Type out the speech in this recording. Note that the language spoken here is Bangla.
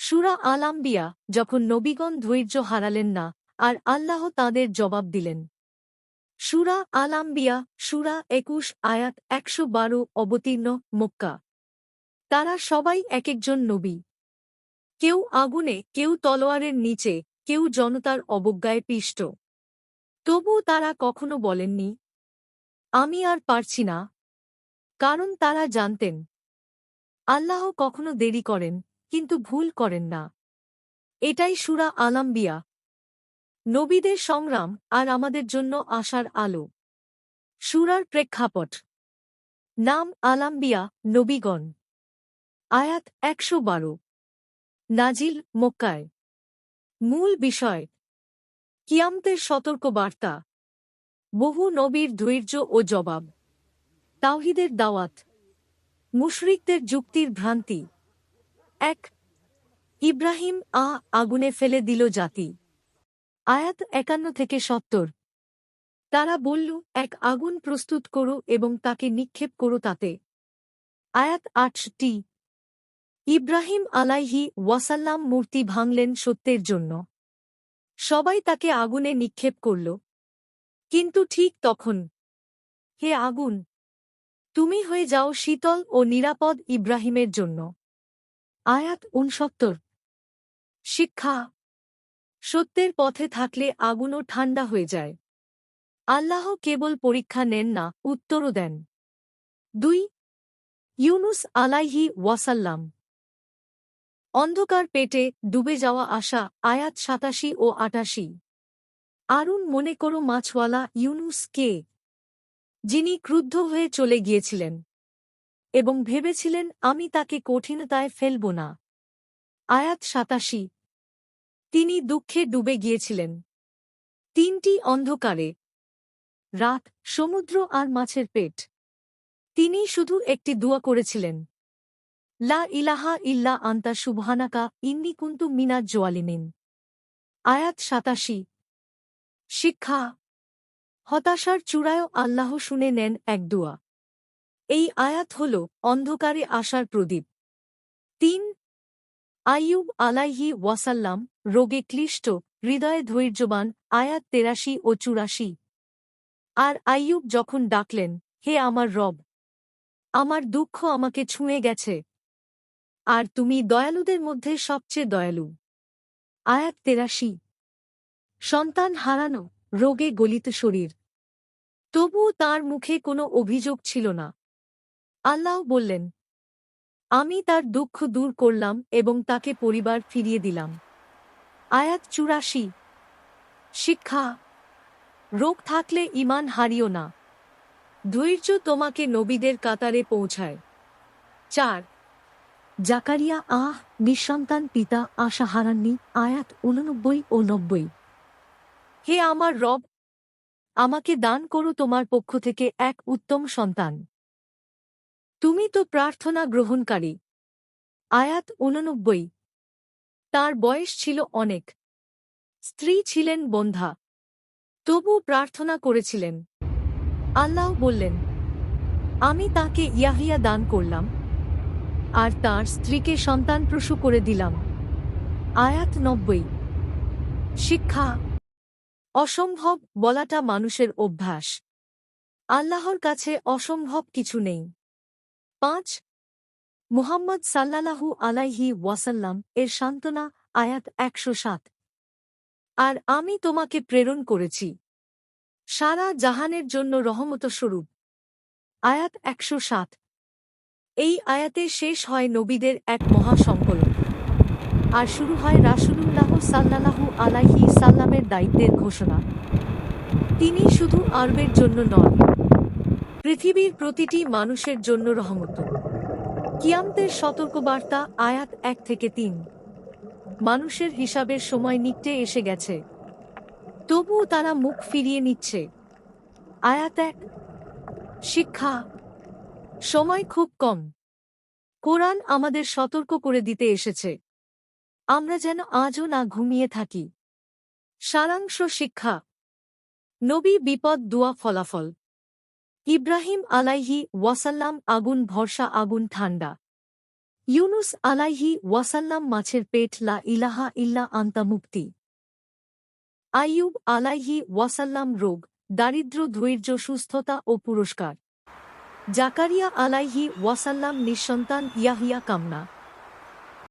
সূরা আল আম্বিয়া। যখন নবীগণ ধৈর্য হারালেন না, আর আল্লাহ তাদের জবাব দিলেন। সূরা আল আম্বিয়া সূরা ২১ আয়াত ১১২ অবতীর্ণ মক্কা। তারা সবাই একেকজন নবী। কেউ আগুনে, কেউ তলোয়ারের নিচে, কেউ জনতার অবজ্ঞায় পিষ্ট। তবু তারা কখনো বলেননি, আমি আর পারছি না। কারণ তারা জানতেন, আল্লাহ কখনো দেরি করেন, কিন্তু ভুল করেন না। এটাই সূরা আল আম্বিয়া, নবীদের সংগ্রাম আর আমাদের জন্য আশার আলো। সূরার প্রেক্ষাপট। নাম আল আম্বিয়া, নবীগণ। আয়াত ১১২। নাজিল মক্কায়। মূল বিষয়, কিয়ামতের সতর্ক বার্তা, বহু নবীর ধৈর্য ও জবাব, তাওহীদের দাওয়াত, মুশরিকদের যুক্তির ভ্রান্তি। ১ ইব্রাহিম আগুনে ফেলে দিল জাতি। আয়াত ৫১-৭০। তারা বলল, এক আগুন প্রস্তুত করো এবং তাকে নিক্ষেপ করো তাতে। আয়াত ৬৮। ইব্রাহিম আলাইহি ওয়াসাল্লাম মূর্তি ভাঙলেন সত্যের জন্য। সবাই তাকে আগুনে নিক্ষেপ করল। কিন্তু ঠিক তখন, হে আগুন, তুমি হয়ে যাও শীতল ও নিরাপদ ইব্রাহিমের জন্য। আয়াত ৬৯। শিক্ষা। সত্যের পথে থাকলে আগুনও ঠান্ডা হয়ে যায়। আল্লাহ কেবল পরীক্ষা নেন না, উত্তরও দেন। ২ ইউনুস আলাইহি ওয়াসাল্লাম। অন্ধকার পেটে ডুবে যাওয়া আশা। আয়াত ৮৭ ও ৮৮। আরুন মনে করো মাছওয়ালা ইউনুস কে, যিনি ক্রুদ্ধ হয়ে চলে গিয়েছিলেন এবং ভেবেছিলেন আমি তাকে কঠিনতায় ফেলব না। আয়াত ৮৭। তিনি দুঃখে ডুবে গিয়েছিলেন। ৩টি অন্ধকারে, রাত, সমুদ্র আর মাছের পেট। তিনি শুধু একটি দোয়া করেছিলেন, লা ইলাহা ইল্লা আনতা সুবহানাকা ইন্নী কুনতু মিনাজ জালিমিন। আয়াত ৮৭। শিক্ষা। হতাশার চূড়ায়ও আল্লাহ শুনে নেন এক দোয়া। এই আয়াত হল অন্ধকারে আশার প্রদীপ। ৩ আইয়ুব আলাইহি ওয়াসাল্লাম। রোগে ক্লিষ্ট, হৃদয়ে ধৈর্যবান। আয়াত ৮৩ ও ৮৪। আর আইয়ুব যখন ডাকলেন, হে আমার রব, আমার দুঃখ আমাকে ছুঁয়ে গেছে, আর তুমি দয়ালুদের মধ্যে সবচেয়ে দয়ালু। আয়াত ৮৩। সন্তান হারানো, রোগে গলিত শরীর। তবুও তার মুখে কোনো অভিযোগ ছিল না। আল্লাহ বললেন, আমি তার দুঃখ দূর করলাম এবং তাকে পরিবার ফিরিয়ে দিলাম। আয়াত ৮৪। শিক্ষা। রোগ থাকলে ঈমান হারিও না। ধৈর্য তোমাকে নবীদের কাতারে পৌঁছায়। ৪ জাকারিয়া নিঃসন্তান পিতা আশা হারাননি। আয়াত ৮৯ ও ৯০। হে আমার রব, আমাকে দান করো তোমার পক্ষ থেকে এক উত্তম সন্তান। তুমি তো প্রার্থনা গ্রহণকারী। আয়াত ৮৯। তার বয়স ছিল অনেক, স্ত্রী ছিলেন বন্ধ্যা, তবু প্রার্থনা করেছিলেন। আল্লাহ বললেন, আমি তাকে ইয়াহিয়া দান করলাম, আর তার স্ত্রীকে সন্তানপ্রসূ করে দিলাম। আয়াত ৯০। শিক্ষা। অসম্ভব বলাটা মানুষের অভ্যাস। আল্লাহর কাছে অসম্ভব কিছু নেই। ৫ মুহাম্মদ সাল্লাল্লাহু আলাইহি ওয়াসাল্লাম এর সান্ত্বনা। আয়াত ১০৭। আর আমি তোমাকে প্রেরণ করেছি সারা জাহানের জন্য রহমতস্বরূপ। আয়াত ১০৭। এই আয়াতে শেষ হয় নবীদের এক মহাসংকলন, আর শুরু হয় রাসূলুল্লাহ সাল্লাল্লাহু আলাইহি সাল্লামের দায়িত্বের ঘোষণা। তিনি শুধু আরবের জন্য নন, পৃথিবীর প্রতিটি মানুষের জন্য রহমত। কিয়ামতের সতর্কবার্তা। আয়াত ১-৩। মানুষের হিসাবের সময় নিকটে এসে গেছে, তবুও তারা মুখ ফিরিয়ে নিচ্ছে। আয়াত ১। শিক্ষা। সময় খুব কম। কোরআন আমাদের সতর্ক করে দিতে এসেছে, আমরা যেন আজও না ঘুমিয়ে থাকি। সারাংশ। শিক্ষা। নবী বিপদ দুয়া ফলাফল। ইব্রাহিম আলাইহি ওয়াসাল্লাম আগুন ভরসা, আগুন ঠান্ডা। ইউনুস আলাইহি ওয়াসাল্লাম মাছের পেট লা ইলাহা ইল্লা আন্তা মুক্তি। আইয়ুব আলাইহি ওয়াসাল্লাম রোগ, দারিদ্র্য, ধৈর্য, সুস্থতা ও পুরস্কার। জাকারিয়া আলাইহি ওয়াসাল্লাম নিঃসন্তান, ইয়াহিয়া কামনা।